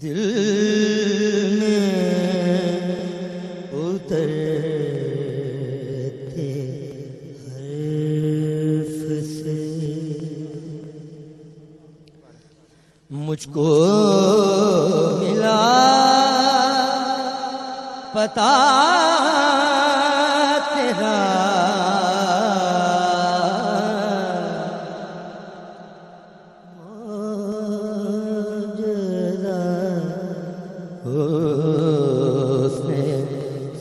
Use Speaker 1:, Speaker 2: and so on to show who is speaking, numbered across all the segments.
Speaker 1: दिल में उतरते हर्फ से मुझको मिला पता तेरा, उसने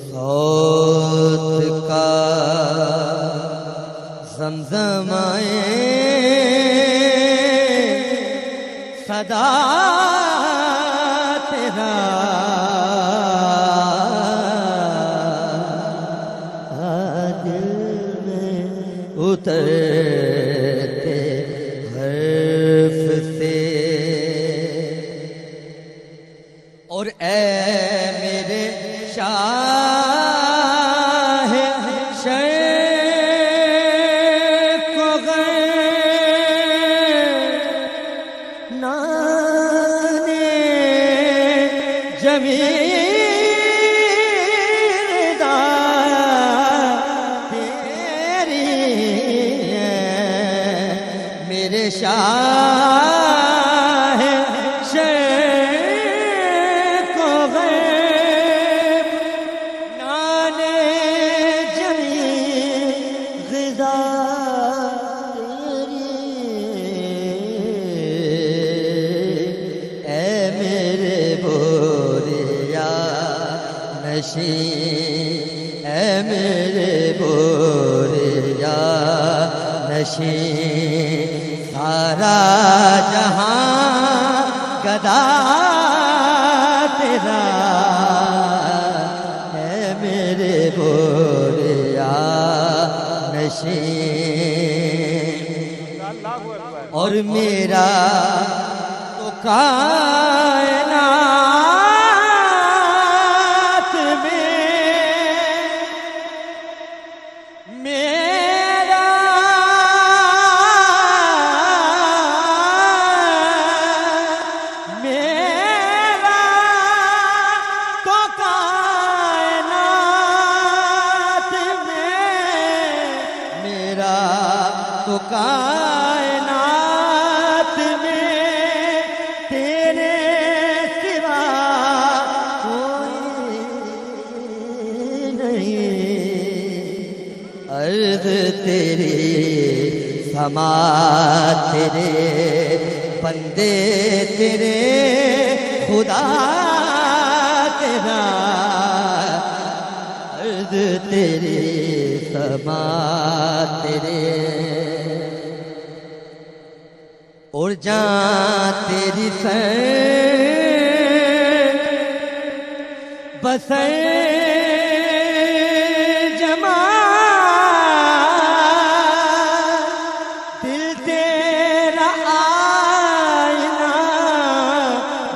Speaker 1: सौत का ज़मज़माए सदा तेरा, दिल में उतरते हर्फ से। और ए मेरे शाह शर्क़ को नाने जमीदा तेरी है मेरे शाह शर्क़ को नाने जमीदा तेरी, ए मेरे बोरिया नशी, ए मेरे बोरिया नशी, सारा जहां गदा तेरा, है मेरे बोरिया नशी। और मेरा तो कायनात में मेरा तो कायनात में मेरा तो कायनात में तेरे सिवा कोई नहीं। अर्ज़ तेरी समा तेरे बंदे तेरे खुदा तेरा, अर्ज़ तेरी समा तेरे। और जान तेरी सर बसर जमा, दिल तेरा आईना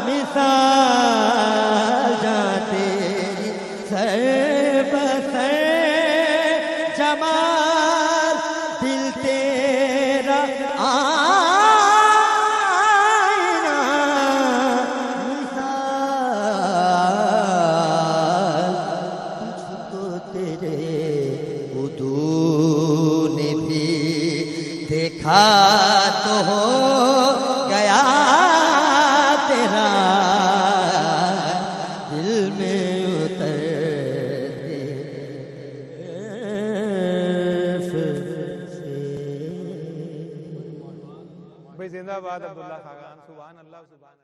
Speaker 1: मिसाल, जान तेरी सर बसर जमाल, दिल तेरा आईना मिसाल, तुझको तेरे उदू ने भी देखा तो हो गया तेरा, दिल में उतरते
Speaker 2: भाई जिंदाबाद अब्दुल्ला खान, सुभान अल्लाह सुभान।